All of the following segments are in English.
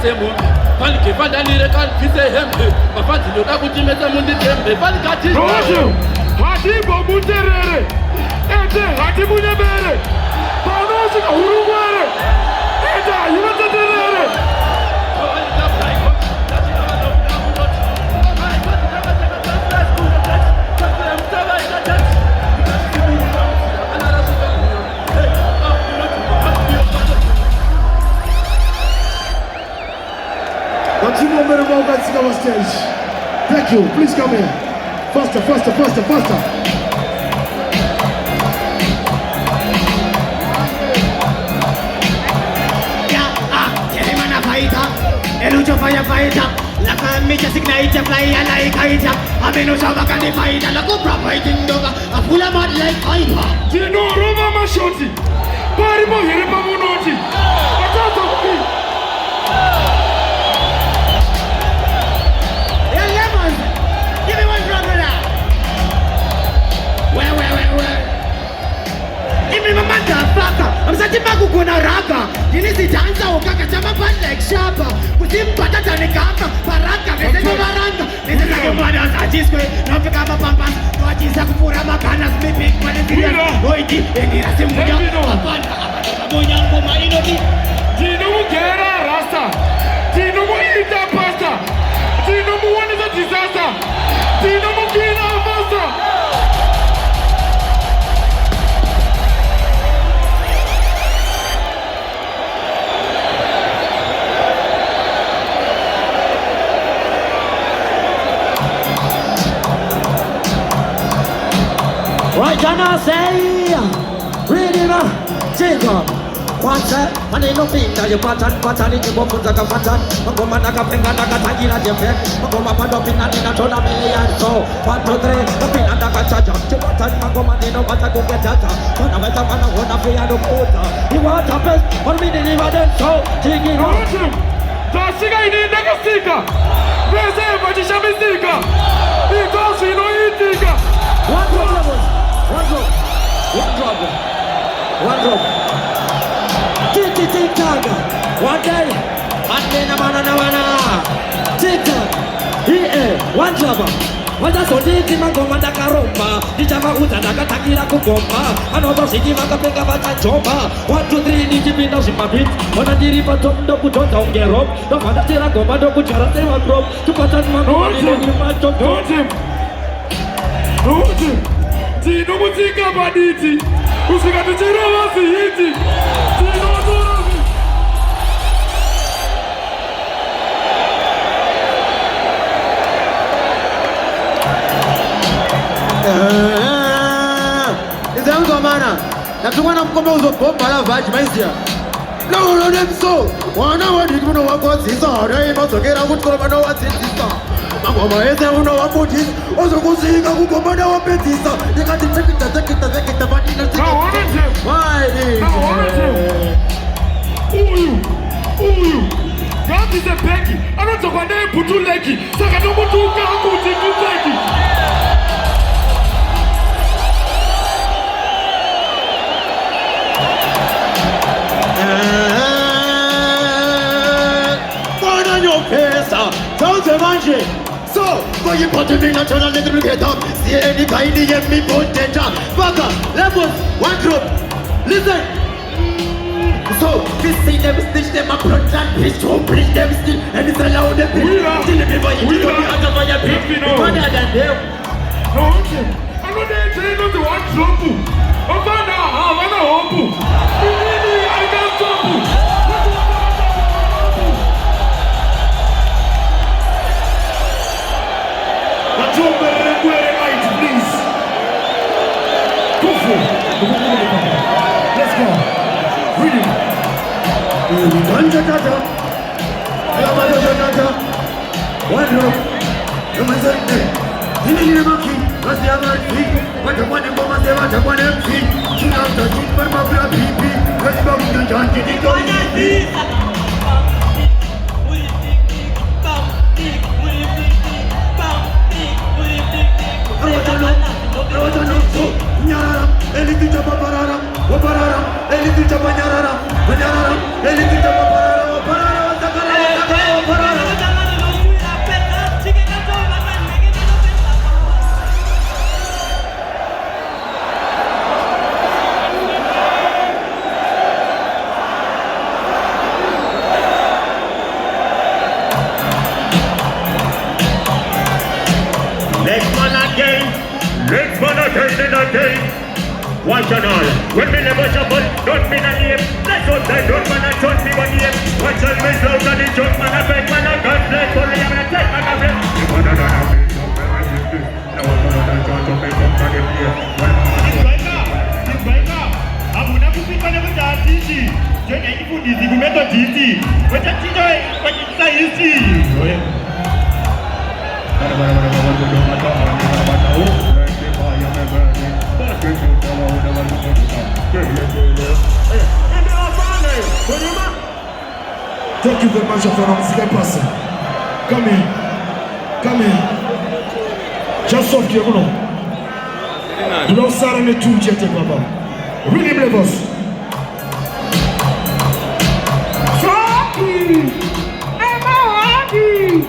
semumbi Falike fadalire kalfise hembe Mafadilo kakutimeza mundi tembe Falikati Rojo, hatibo muterere Ete hatibu nyebere Panosi ka hurugwere Ete yumateterere Continue very well, guys, to our stage. Thank you. Please come here. Faster, faster, faster, faster. Elucho firefighter, la camicia signature fly like fighter. I mean no shower can fight, la cobra fighting dog, a full of mud like fighter. Tino Roma Mashoti, Parimo Hiripa Munoti, Atato. Hey Lemon, give me one drop of that. Where? Give me my motherfucker. I'm such a magukuna raga. You need to dance out, Kakachama like sharper. With him, Patata Nikaka, Baraka, this is Baranga. This is like a mother's Ajisque, Nopikama Pampas, Noachizakura Makanas, Mipik, Panatria, Oiti, and Irasimuya, Apanta, Abayamu, Marinoti. Tino Mugera Rasta, Tino Muita Pasta, Tino Muan is a disaster, Tino Mugina Pasta. Right, Jana say, read him, sing up. Once, and ain't no thing that you pattern, in the book of the pattern. Magomanaka Penganaka Tagina Japan, Magoma Padopina in a total million. So, 1, 2, 3, the Pinandaka Chaja, Chipatan, Magomanino, Patago Getata, Panamata, Manahona, Fiado Kota. He was a best, or we delivered so, taking on. Tashiga in the Nagastika, Rese, Matisha Mistika, because you know Itika. One drop. Tick-tack. One day. Tick-tack. One drop. Wada sodiki magomanda karomba Dijama utandaka takira kugomba Anoba siki makapeka baca coba 1, 2, 3 nijipinda simpabit Wana diri patom doku jota ongerop Domanda tira gomba doku cara tewa drop Tupatan manoli doku macom Rojem Tino mutika baditi Usika tuchira wasi hiti Tino durazi Nizangu mana Natumana mkomba uzo bomba la vaji maizia No nemso Wana wadikuno wako sisa Hore masokera kutukolo mano wasisisa Mangoma eze uno wakutis Ozo kusika kukomana wapetisa Nikati tekita Vatina sika Uyu Gati ze peki Anoto kwa ne putu leki Saka numu tuka akuti kuteki Bona nyo pesa Tonze manje So, for you put me not on a little get up See any kind of me put the job Baka, levels, one group Listen So, this see them stitch them up front and pitch to bridge them still And it's allowed them pitch Till me boy, you don't have to buy a pitch Better than them Rojem I know they say not to one trouble Obana, Havana Hopu I can't stop you Please. Kufu. Let's go. Read it. One rope. Next man again and again. Watch and all. When me never shuffle, don't mean a name. Let's go say don't man and don't be one name. Watch and me slow and the jump man a fake man a gun play for the I'm a take man a flip. The man a done a flip, no man a flip this. Now I'm gonna jump to make up and play. It's Abuna kupika na mtatishi. Jeni ikifundisi kumeto titi. Wacha chijo kwa kisa hizi. Oye. Thank you very much for the person. Come here. Come here. Just soft here, no. You don't start on the two jet, Papa. Really brave us. Sophie! I'm happy!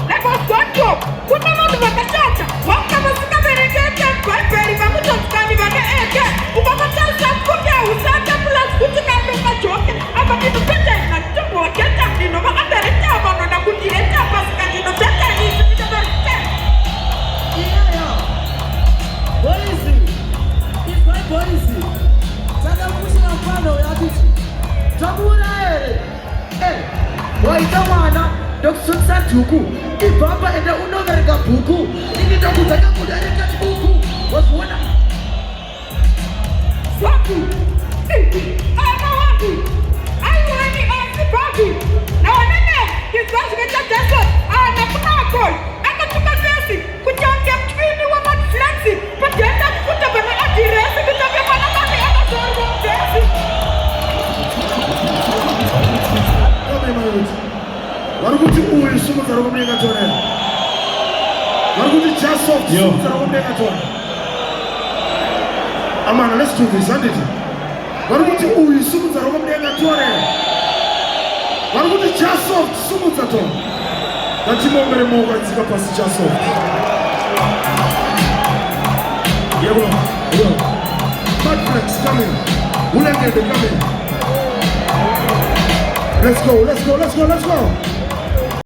Let us go to kuna mtu wakachacha wakama sikabereke kwa peri kwa mtu tukani bana eke ukapata sakuja usata plus kutika ndoka joke apa kitu pete na tumbo keta ndio makabereke apa na kudireta pasika ndio tata ni sitabereke Yeah. Polisi. It's my polisi. Sasa kushina mfano ya bichi. Tabura waitamana dokusutsa tuku ibaba enda unovereka buku inidokutaka kudarika buku wasuona Swaku! Ama wapi? Aiwani asibabi! Na wanene! Kizwazi kata teso! Anakuna akoi! Akatuka gesi! Kuchangia mchini wa matflexi! Patienda kukuta bana adiresi! Kutabia panakani akazorwa gesi! Come here, my lord. Waruguti uwe sumu za rogo mnenga tone. Waruguti just soft sumu za rogo mnenga tone. Amana, let's do this, isn't it? Waruguti uwe sumu za rogo mnenga tone. Waruguti just soft sumu za tone. Natimo mbele moga nzika pasi just soft. Yeah, bro. Yeah. Bad flex, come in. Ulengede, come in. Let's go, let's go, let's go, let's go.